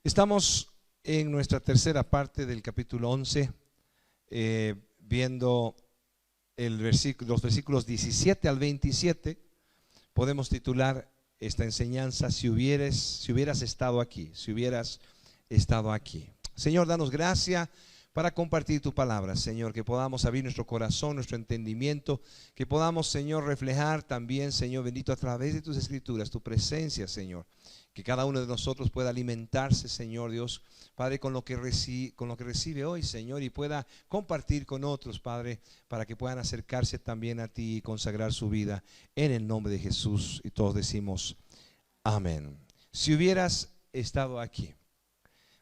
Estamos en nuestra tercera parte del capítulo 11, viendo los versículos 17 al 27. Podemos titular esta enseñanza: si hubieras estado aquí, si hubieras estado aquí. Señor, danos gracia para compartir tu palabra, Señor, que podamos abrir nuestro corazón, nuestro entendimiento, que podamos, Señor, reflejar también, Señor bendito, a través de tus escrituras, tu presencia, Señor. Que cada uno de nosotros pueda alimentarse, Señor Dios, Padre, con lo que recibe hoy, Señor, y pueda compartir con otros, Padre, para que puedan acercarse también a ti y consagrar su vida en el nombre de Jesús. Y todos decimos amén. Si hubieras estado aquí.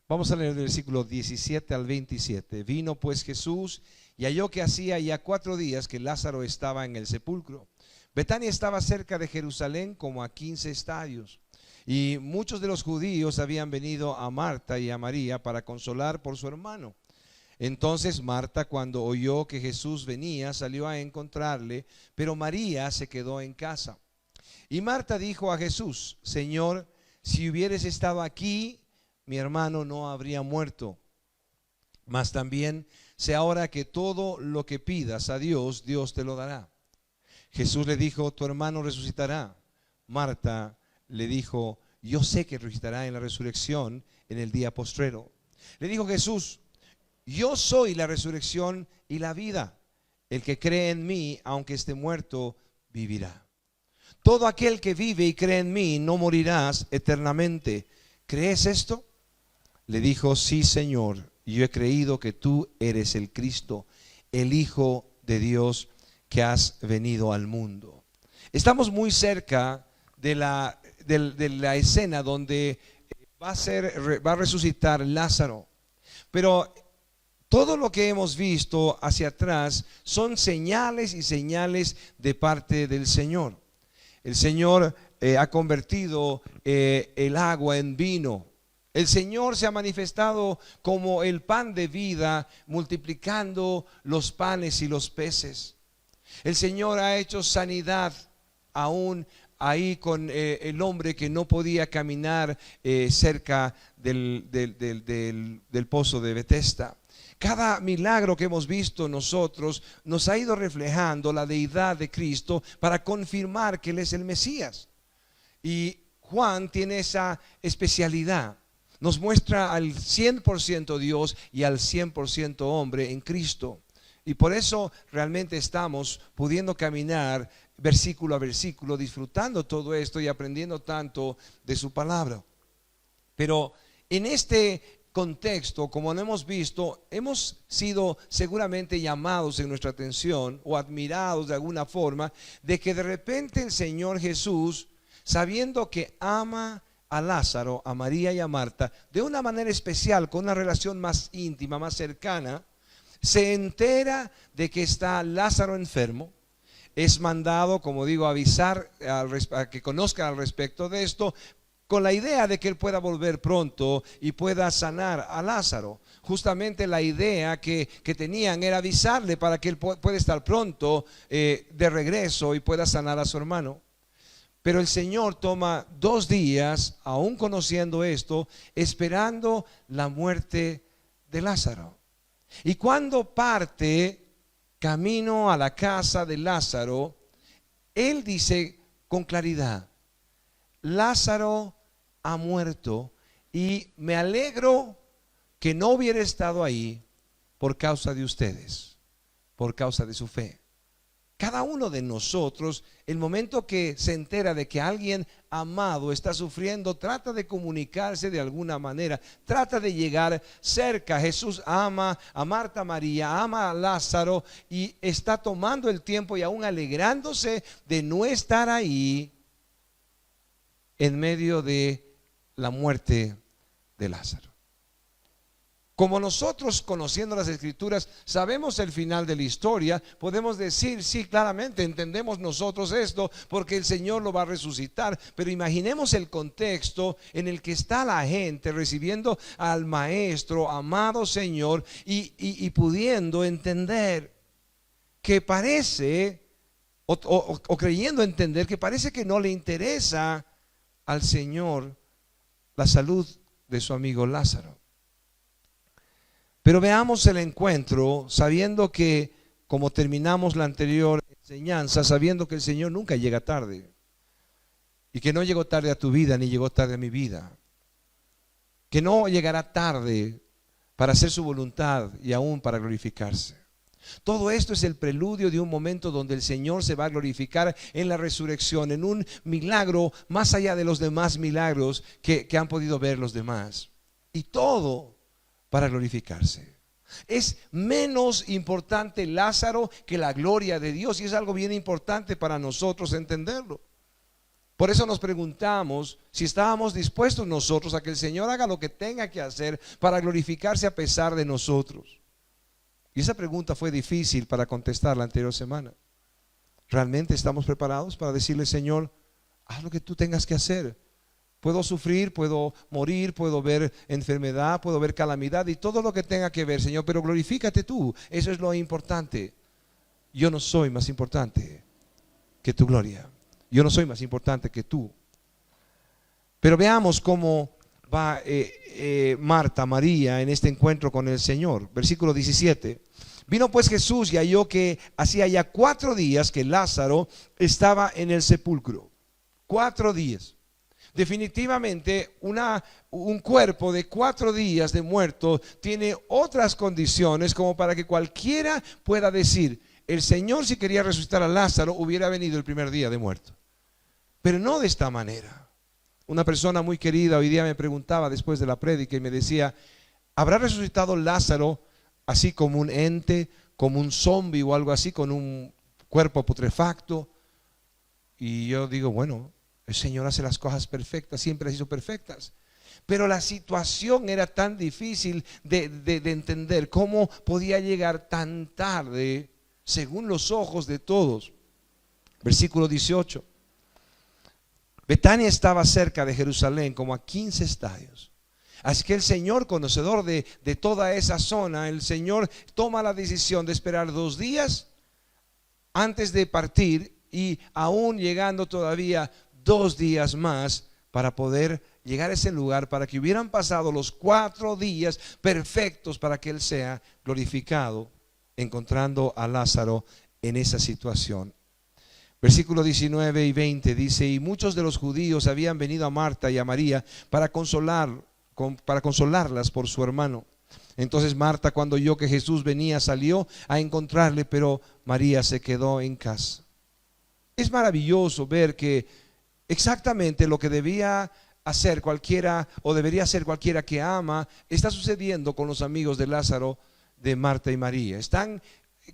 Vamos a leer el versículo 17 al 27. Vino pues Jesús y halló que hacía ya 4 días que Lázaro estaba en el sepulcro. Betania estaba cerca de Jerusalén, como a 15 estadios. Y muchos de los judíos habían venido a Marta y a María para consolar por su hermano. Entonces Marta, cuando oyó que Jesús venía, salió a encontrarle, pero María se quedó en casa. Y Marta dijo a Jesús: Señor, si hubieres estado aquí, mi hermano no habría muerto. Mas también sé ahora que todo lo que pidas a Dios, Dios te lo dará. Jesús le dijo: tu hermano resucitará. Marta le dijo: yo sé que resucitará en la resurrección en el día postrero. Le dijo Jesús: yo soy la resurrección y la vida. El que cree en mí, aunque esté muerto, vivirá. Todo aquel que vive y cree en mí no morirás eternamente. ¿Crees esto? Le dijo: sí, Señor, yo he creído que tú eres el Cristo, el Hijo de Dios, que has venido al mundo. Estamos muy cerca de la escena donde va a resucitar Lázaro. Pero todo lo que hemos visto hacia atrás son señales y señales de parte del Señor. El Señor ha convertido el agua en vino. El Señor se ha manifestado como el pan de vida, multiplicando los panes y los peces. El Señor ha hecho sanidad aún ahí con el hombre que no podía caminar cerca del pozo de Betesda. Cada milagro que hemos visto nosotros nos ha ido reflejando la deidad de Cristo para confirmar que Él es el Mesías. Y Juan tiene esa especialidad. Nos muestra al 100% Dios y al 100% hombre en Cristo. Y por eso realmente estamos pudiendo caminar versículo a versículo, disfrutando todo esto y aprendiendo tanto de su palabra. Pero en este contexto, como no hemos visto, hemos sido seguramente llamados en nuestra atención o admirados de alguna forma de que de repente el Señor Jesús, sabiendo que ama a Lázaro, a María y a Marta de una manera especial, con una relación más íntima, más cercana, se entera de que está Lázaro enfermo. Es mandado, como digo, a avisar a que conozcan al respecto de esto, con la idea de que él pueda volver pronto y pueda sanar a Lázaro. Justamente la idea que tenían era avisarle para que él pueda estar pronto de regreso y pueda sanar a su hermano. Pero el Señor toma 2 días, aún conociendo esto, esperando la muerte de Lázaro. Y cuando parte camino a la casa de Lázaro, Él dice con claridad: Lázaro ha muerto, y me alegro que no hubiera estado ahí por causa de ustedes, por causa de su fe. Cada uno de nosotros, el momento que se entera de que alguien amado está sufriendo, trata de comunicarse de alguna manera, trata de llegar cerca. Jesús ama a Marta, María, ama a Lázaro y está tomando el tiempo y aún alegrándose de no estar ahí en medio de la muerte de Lázaro. Como nosotros, conociendo las Escrituras, sabemos el final de la historia, podemos decir: sí, claramente entendemos nosotros esto, porque el Señor lo va a resucitar. Pero imaginemos el contexto en el que está la gente recibiendo al Maestro, amado Señor, y pudiendo entender que parece, o creyendo entender que parece que no le interesa al Señor la salud de su amigo Lázaro. Pero veamos el encuentro sabiendo que, como terminamos la anterior enseñanza, sabiendo que el Señor nunca llega tarde y que no llegó tarde a tu vida ni llegó tarde a mi vida, que no llegará tarde para hacer su voluntad y aún para glorificarse. Todo esto es el preludio de un momento donde el Señor se va a glorificar en la resurrección, en un milagro más allá de los demás milagros que han podido ver los demás. Y todo para glorificarse. Es menos importante Lázaro que la gloria de Dios, y es algo bien importante para nosotros entenderlo. Por eso nos preguntamos si estábamos dispuestos nosotros a que el Señor haga lo que tenga que hacer para glorificarse a pesar de nosotros. Y esa pregunta fue difícil para contestar la anterior semana. ¿Realmente estamos preparados para decirle, Señor, haz lo que tú tengas que hacer? Puedo sufrir, puedo morir, puedo ver enfermedad, puedo ver calamidad y todo lo que tenga que ver, Señor, pero glorifícate tú. Eso es lo importante. Yo no soy más importante que tu gloria. Yo no soy más importante que tú. Pero veamos cómo va Marta, María, en este encuentro con el Señor. Versículo 17. Vino pues Jesús y halló que hacía ya 4 días que Lázaro estaba en el sepulcro. 4 días. Definitivamente un cuerpo de 4 días de muerto tiene otras condiciones como para que cualquiera pueda decir, el Señor, si quería resucitar a Lázaro, hubiera venido el primer día de muerto. Pero no de esta manera. Una persona muy querida hoy día me preguntaba después de la prédica y me decía, ¿habrá resucitado Lázaro así como un ente, como un zombie o algo así, con un cuerpo putrefacto? Y yo digo, bueno, el Señor hace las cosas perfectas, siempre las hizo perfectas. Pero la situación era tan difícil de entender. ¿Cómo podía llegar tan tarde según los ojos de todos? Versículo 18. Betania estaba cerca de Jerusalén, como a 15 estadios. Así que el Señor, conocedor de toda esa zona, el Señor toma la decisión de esperar 2 días antes de partir, y aún llegando todavía 2 días más para poder llegar a ese lugar, para que hubieran pasado los 4 días perfectos para que Él sea glorificado, encontrando a Lázaro en esa situación. Versículos 19 y 20 dice, y muchos de los judíos habían venido a Marta y a María para consolarlas por su hermano. Entonces Marta, cuando oyó que Jesús venía, salió a encontrarle, pero María se quedó en casa. Es maravilloso ver que exactamente lo que debía hacer cualquiera, o debería hacer cualquiera que ama, está sucediendo con los amigos de Lázaro, de Marta y María. Están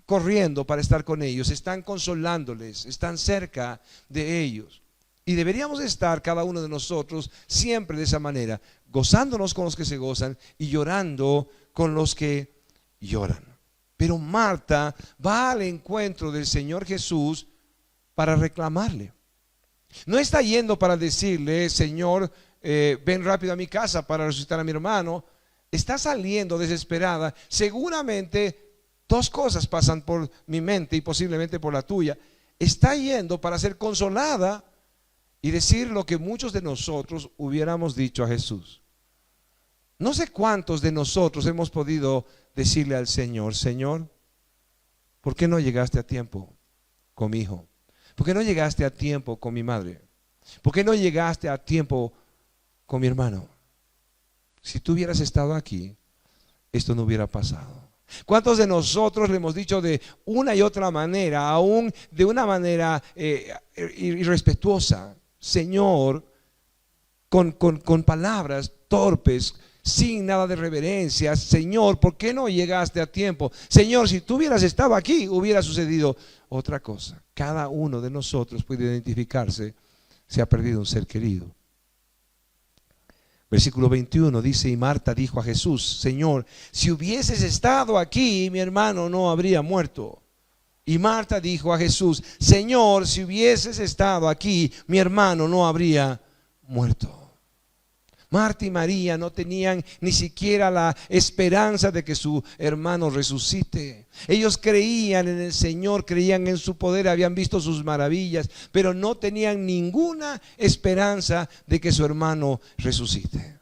corriendo para estar con ellos, están consolándoles, están cerca de ellos. Y deberíamos estar cada uno de nosotros siempre de esa manera, gozándonos con los que se gozan y llorando con los que lloran. Pero Marta va al encuentro del Señor Jesús para reclamarle. No está yendo para decirle, Señor, ven rápido a mi casa para resucitar a mi hermano. Está saliendo desesperada. Seguramente 2 cosas pasan por mi mente y posiblemente por la tuya. Está yendo para ser consolada y decir lo que muchos de nosotros hubiéramos dicho a Jesús. No sé cuántos de nosotros hemos podido decirle al Señor, Señor, ¿por qué no llegaste a tiempo con mi hijo? ¿Por qué no llegaste a tiempo con mi madre? ¿Por qué no llegaste a tiempo con mi hermano? Si tú hubieras estado aquí, esto no hubiera pasado. ¿Cuántos de nosotros le hemos dicho de una y otra manera, aún de una manera irrespetuosa, Señor, con palabras torpes, sin nada de reverencia, Señor, ¿por qué no llegaste a tiempo? Señor, si tú hubieras estado aquí, hubiera sucedido otra cosa. Cada uno de nosotros puede identificarse si ha perdido un ser querido. Versículo 21 dice, y Marta dijo a Jesús, Señor, si hubieses estado aquí, mi hermano no habría muerto. Y Marta dijo a Jesús, Señor, si hubieses estado aquí, mi hermano no habría muerto. Marta y María no tenían ni siquiera la esperanza de que su hermano resucite. Ellos creían en el Señor, creían en su poder, habían visto sus maravillas, pero no tenían ninguna esperanza de que su hermano resucite.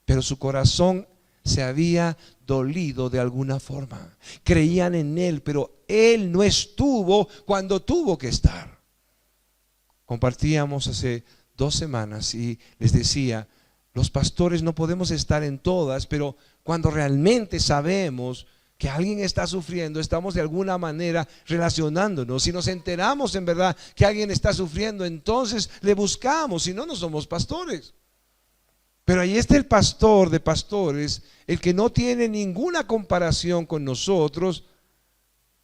pero su corazón se había dolido de alguna forma. Creían en Él, pero Él no estuvo cuando tuvo que estar. Compartíamos hace 2 semanas y les decía, los pastores no podemos estar en todas, pero cuando realmente sabemos que alguien está sufriendo, estamos de alguna manera relacionándonos. Si nos enteramos en verdad que alguien está sufriendo, entonces le buscamos, si no, no somos pastores. Pero ahí está el pastor de pastores, el que no tiene ninguna comparación con nosotros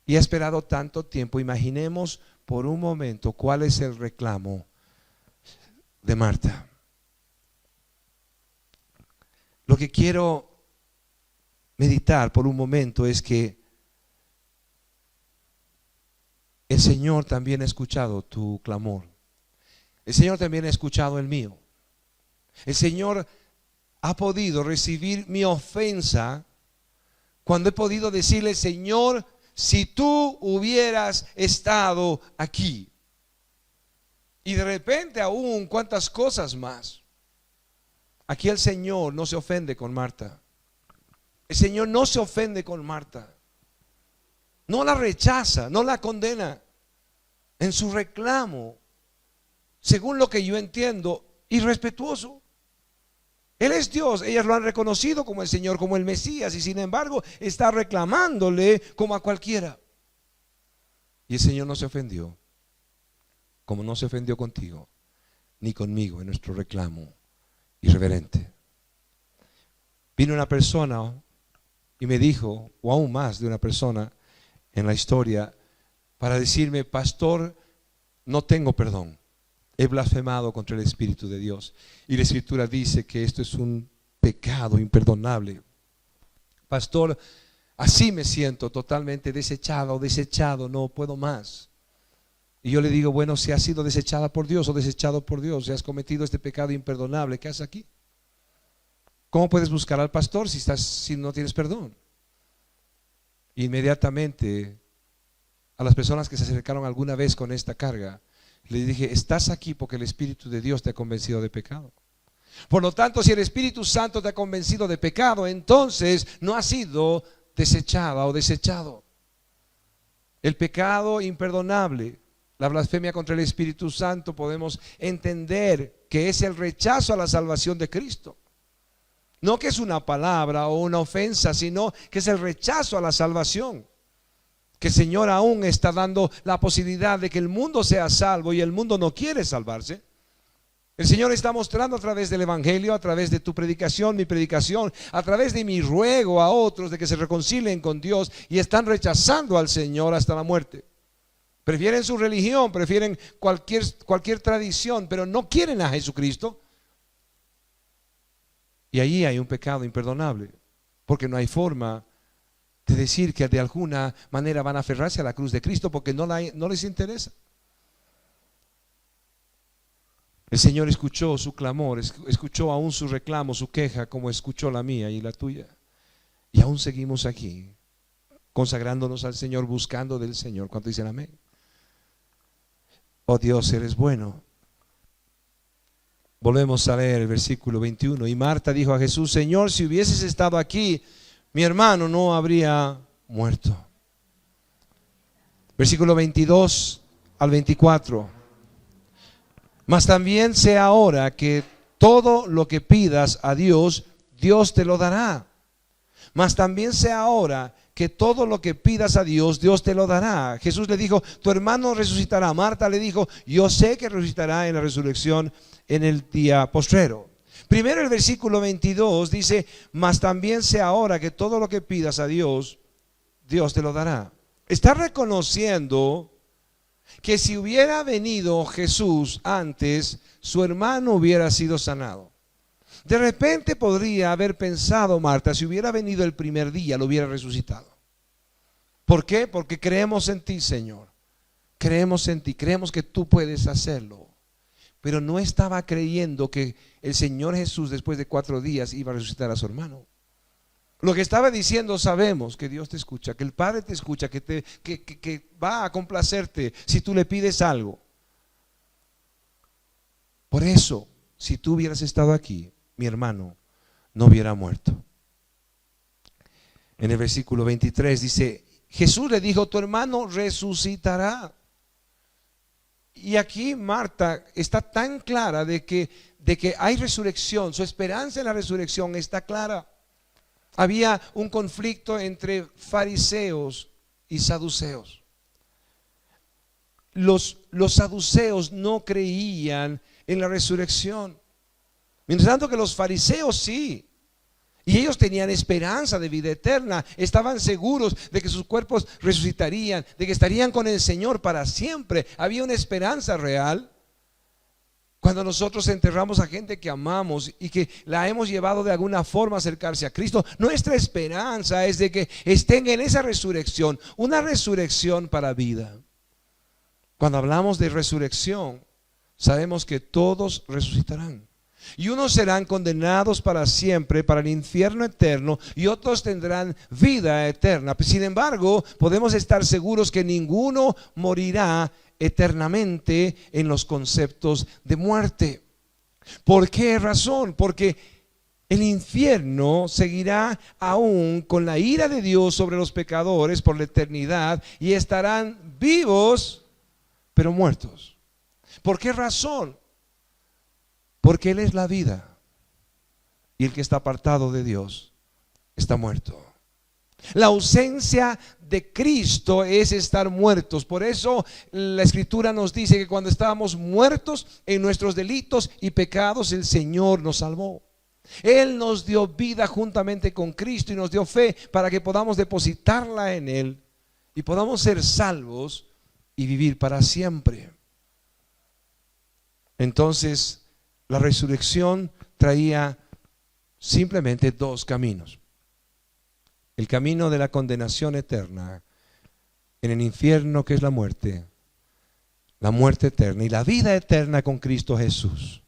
y ha esperado tanto tiempo. Imaginemos por un momento cuál es el reclamo de Marta. Lo que quiero meditar por un momento es que el Señor también ha escuchado tu clamor. El Señor también ha escuchado el mío. El Señor ha podido recibir mi ofensa cuando he podido decirle, Señor, si tú hubieras estado aquí. Y de repente aún cuántas cosas más. Aquí el Señor no se ofende con Marta. El Señor no se ofende con Marta. No la rechaza, no la condena. En su reclamo, según lo que yo entiendo, irrespetuoso. Él es Dios, ellas lo han reconocido como el Señor, como el Mesías, y sin embargo está reclamándole como a cualquiera. Y el Señor no se ofendió, como no se ofendió contigo ni conmigo en nuestro reclamo irreverente. Vino una persona y me dijo, o aún más de una persona en la historia, para decirme, pastor, no tengo perdón. He blasfemado contra el Espíritu de Dios. Y la Escritura dice que esto es un pecado imperdonable. Pastor, así me siento totalmente desechado, no puedo más. Y yo le digo, bueno, si has sido desechada por Dios o desechado por Dios, si has cometido este pecado imperdonable, ¿qué haces aquí? ¿Cómo puedes buscar al pastor si no tienes perdón? Inmediatamente a las personas que se acercaron alguna vez con esta carga, le dije, estás aquí porque el Espíritu de Dios te ha convencido de pecado. Por lo tanto, si el Espíritu Santo te ha convencido de pecado, entonces no has sido desechada o desechado. El pecado imperdonable, la blasfemia contra el Espíritu Santo, podemos entender que es el rechazo a la salvación de Cristo. No que es una palabra o una ofensa, sino que es el rechazo a la salvación. Que el Señor aún está dando la posibilidad de que el mundo sea salvo y el mundo no quiere salvarse. El Señor está mostrando a través del Evangelio, a través de tu predicación, mi predicación, a través de mi ruego a otros de que se reconcilien con Dios, y están rechazando al Señor hasta la muerte. Prefieren su religión, prefieren cualquier tradición, pero no quieren a Jesucristo. Y ahí hay un pecado imperdonable, porque no hay forma de decir que de alguna manera van a aferrarse a la cruz de Cristo porque no les interesa. El Señor escuchó su clamor, escuchó aún su reclamo, su queja, como escuchó la mía y la tuya. Y aún seguimos aquí, consagrándonos al Señor, buscando del Señor. ¿Cuántos dicen amén? Oh Dios, eres bueno. Volvemos a leer el versículo 21. Y Marta dijo a Jesús, Señor, si hubieses estado aquí, mi hermano no habría muerto. Versículo 22 al 24. Mas también sé ahora que todo lo que pidas a Dios, Dios te lo dará. Mas también sé ahora que todo lo que pidas a Dios, Dios te lo dará. Jesús le dijo, tu hermano resucitará. Marta le dijo, yo sé que resucitará en la resurrección en el día postrero. Primero el versículo 22 dice, mas también sé ahora que todo lo que pidas a Dios, Dios te lo dará. Está reconociendo que si hubiera venido Jesús antes, su hermano hubiera sido sanado. De repente podría haber pensado Marta, si hubiera venido el primer día, lo hubiera resucitado. ¿Por qué? Porque creemos en ti, Señor. Creemos en ti, creemos que tú puedes hacerlo. Pero no estaba creyendo que el Señor Jesús después de 4 días iba a resucitar a su hermano. Lo que estaba diciendo, sabemos que Dios te escucha, que el Padre te escucha, que va a complacerte si tú le pides algo. Por eso, si tú hubieras estado aquí, mi hermano no hubiera muerto. En el versículo 23 dice, Jesús le dijo, tu hermano resucitará. Y aquí Marta está tan clara de que hay resurrección, su esperanza en la resurrección está clara. Había un conflicto entre fariseos y saduceos. Los saduceos no creían en la resurrección, mientras tanto que los fariseos sí. Y ellos tenían esperanza de vida eterna, estaban seguros de que sus cuerpos resucitarían, de que estarían con el Señor para siempre. Había una esperanza real. Cuando nosotros enterramos a gente que amamos y que la hemos llevado de alguna forma a acercarse a Cristo, nuestra esperanza es de que estén en esa resurrección, una resurrección para vida. Cuando hablamos de resurrección, sabemos que todos resucitarán. Y unos serán condenados para siempre, para el infierno eterno, y otros tendrán vida eterna. Sin embargo, podemos estar seguros que ninguno morirá eternamente en los conceptos de muerte. ¿Por qué razón? Porque el infierno seguirá aún con la ira de Dios sobre los pecadores por la eternidad, y estarán vivos, pero muertos. ¿Por qué razón? Porque Él es la vida, y el que está apartado de Dios está muerto. La ausencia de Cristo es estar muertos. Por eso la Escritura nos dice que cuando estábamos muertos en nuestros delitos y pecados, el Señor nos salvó. Él nos dio vida juntamente con Cristo y nos dio fe para que podamos depositarla en Él y podamos ser salvos y vivir para siempre. Entonces, la resurrección traía simplemente dos caminos: el camino de la condenación eterna en el infierno, que es la muerte eterna, y la vida eterna con Cristo Jesús.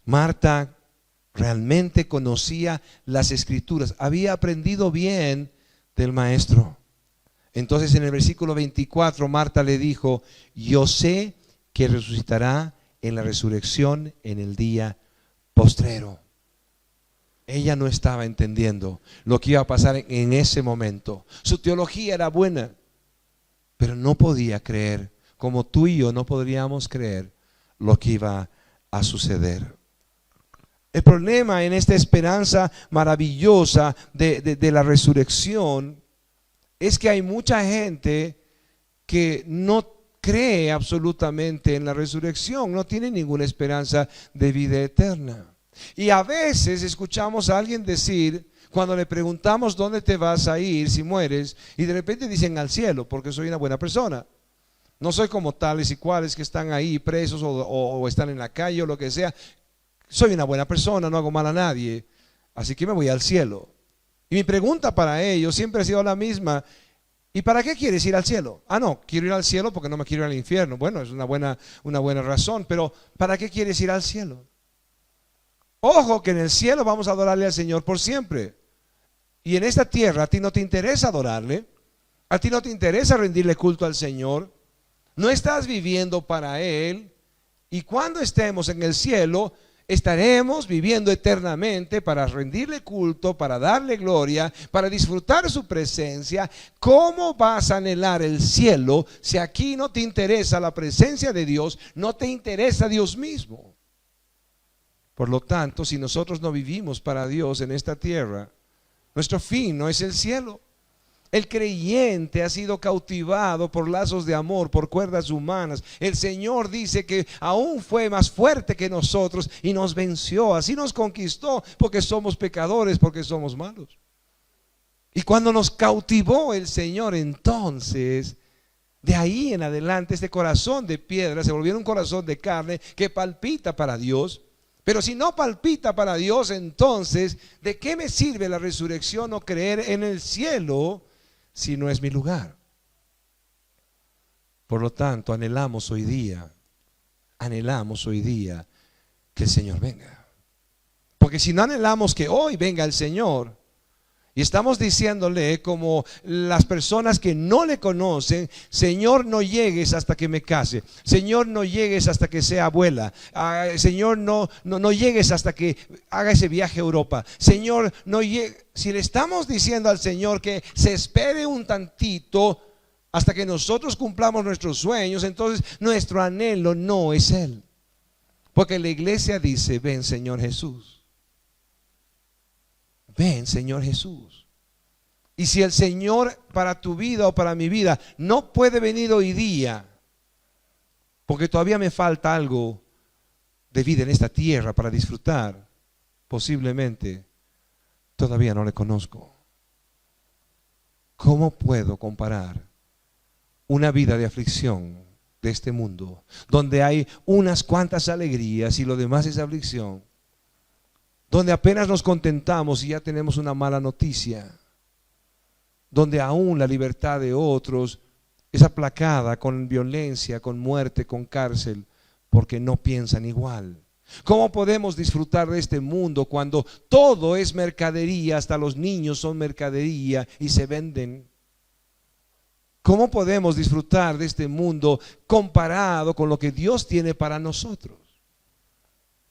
Marta realmente conocía las Escrituras, había aprendido bien del Maestro. Entonces en el versículo 24 Marta le dijo, yo sé que resucitará en la resurrección en el día postrero. Ella no estaba entendiendo lo que iba a pasar en ese momento. Su teología era buena, pero no podía creer, como tú y yo no podríamos creer lo que iba a suceder. El problema en esta esperanza maravillosa de la resurrección es que hay mucha gente que no cree absolutamente en la resurrección, no tiene ninguna esperanza de vida eterna. Y a veces escuchamos a alguien decir, cuando le preguntamos dónde te vas a ir si mueres, y de repente dicen al cielo, porque soy una buena persona. No soy como tales y cuales que están ahí presos o están en la calle o lo que sea. Soy una buena persona, no hago mal a nadie, así que me voy al cielo. Y mi pregunta para ellos siempre ha sido la misma: ¿y para qué quieres ir al cielo? Ah, no, quiero ir al cielo porque no me quiero ir al infierno. Bueno, es una buena razón, pero ¿para qué quieres ir al cielo? Ojo, que en el cielo vamos a adorarle al Señor por siempre. Y en esta tierra a ti no te interesa adorarle, a ti no te interesa rendirle culto al Señor, no estás viviendo para Él. Y cuando estemos en el cielo, estaremos viviendo eternamente para rendirle culto, para darle gloria, para disfrutar su presencia. ¿Cómo vas a anhelar el cielo si aquí no te interesa la presencia de Dios, no te interesa Dios mismo? Por lo tanto, si nosotros no vivimos para Dios en esta tierra, nuestro fin no es el cielo. El creyente ha sido cautivado por lazos de amor, por cuerdas humanas. El Señor dice que aún fue más fuerte que nosotros y nos venció. Así nos conquistó, porque somos pecadores, porque somos malos. Y cuando nos cautivó el Señor, entonces, de ahí en adelante, este corazón de piedra se volvió un corazón de carne que palpita para Dios. Pero si no palpita para Dios, entonces, ¿de qué me sirve la resurrección o creer en el cielo si no es mi lugar? Por lo tanto, anhelamos hoy día que el Señor venga. Porque si no anhelamos que hoy venga el Señor, Y estamos diciéndole, como las personas que no le conocen: Señor, no llegues hasta que me case. Señor, no llegues hasta que sea abuela. Señor, no llegues hasta que haga ese viaje a Europa. Señor, no llegues. Si le estamos diciendo al Señor que se espere un tantito hasta que nosotros cumplamos nuestros sueños, entonces nuestro anhelo no es Él. Porque la iglesia dice: ven, Señor Jesús. Ven, Señor Jesús. Y si el Señor para tu vida o para mi vida no puede venir hoy día, porque todavía me falta algo de vida en esta tierra para disfrutar, posiblemente todavía no le conozco. ¿Cómo puedo comparar una vida de aflicción de este mundo, donde hay unas cuantas alegrías y lo demás es aflicción, donde apenas nos contentamos y ya tenemos una mala noticia, donde aún la libertad de otros es aplacada con violencia, con muerte, con cárcel, porque no piensan igual? ¿Cómo podemos disfrutar de este mundo cuando todo es mercadería? Hasta los niños son mercadería y se venden. ¿Cómo podemos disfrutar de este mundo comparado con lo que Dios tiene para nosotros?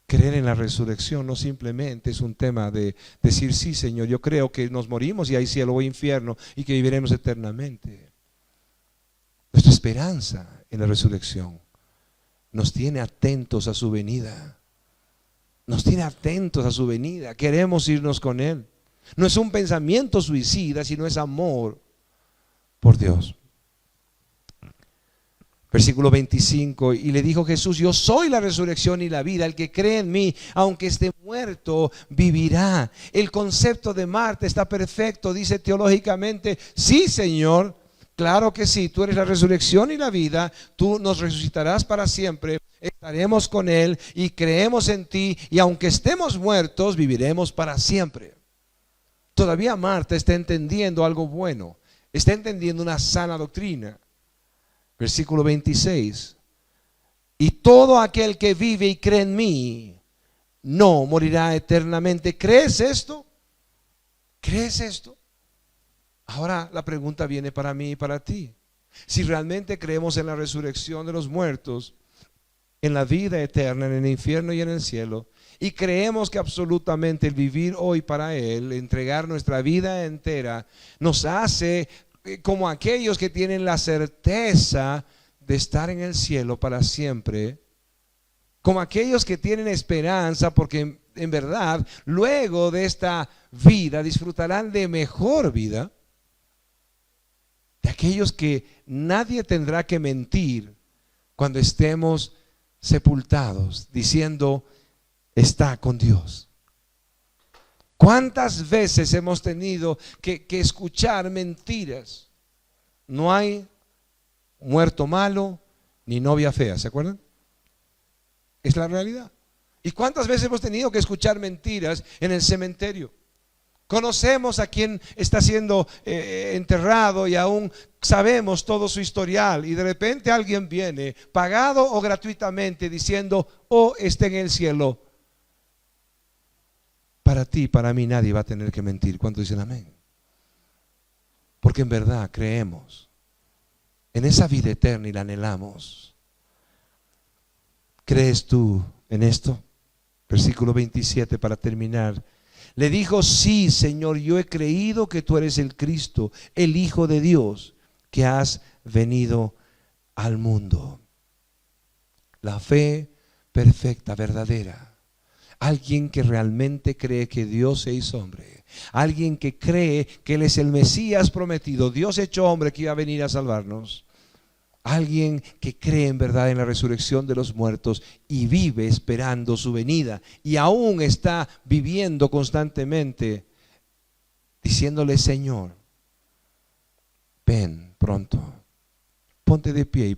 Creer en la resurrección no simplemente es un tema de decir: sí, Señor, yo creo que nos morimos y hay cielo o infierno y que viviremos eternamente. Nuestra esperanza en la resurrección nos tiene atentos a su venida. Nos tiene atentos a su venida. Queremos irnos con Él. No es un pensamiento suicida, sino es amor por Dios. Versículo 25: y le dijo Jesús: yo soy la resurrección y la vida. El que cree en mí, aunque esté muerto, vivirá. El concepto de Marta está perfecto. Dice teológicamente: sí, Señor, claro que sí, tú eres la resurrección y la vida. Tú nos resucitarás para siempre. Estaremos con Él y creemos en ti, y aunque estemos muertos, viviremos para siempre. Todavía Marta está entendiendo algo bueno. Está entendiendo una sana doctrina. Versículo 26: y todo aquel que vive y cree en mí no morirá eternamente. ¿Crees esto? ¿Crees esto? Ahora la pregunta viene para mí y para ti. Si realmente creemos en la resurrección de los muertos, en la vida eterna, en el infierno y en el cielo, y creemos que absolutamente el vivir hoy para Él, entregar nuestra vida entera, nos hace como aquellos que tienen la certeza de estar en el cielo para siempre, como aquellos que tienen esperanza, porque en verdad luego de esta vida disfrutarán de mejor vida, de aquellos que nadie tendrá que mentir cuando estemos sepultados, diciendo: está con Dios. ¿Cuántas veces hemos tenido que escuchar mentiras? No hay muerto malo ni novia fea, ¿se acuerdan? Es la realidad. ¿Y cuántas veces hemos tenido que escuchar mentiras en el cementerio? Conocemos a quien está siendo enterrado y aún sabemos todo su historial, y de repente alguien viene, pagado o gratuitamente, diciendo: oh, está en el cielo. Para ti, para mí, nadie va a tener que mentir. ¿Cuántos dicen amén? Porque en verdad creemos en esa vida eterna y la anhelamos. ¿Crees tú en esto? Versículo 27 para terminar. Le dijo: sí, Señor, yo he creído que tú eres el Cristo, el Hijo de Dios, que has venido al mundo. La fe perfecta, verdadera. Alguien que realmente cree que Dios se hizo hombre. Alguien que cree que Él es el Mesías prometido, Dios hecho hombre, que iba a venir a salvarnos. Alguien que cree en verdad en la resurrección de los muertos y vive esperando su venida, y aún está viviendo constantemente diciéndole: Señor, ven pronto. Ponte de pie y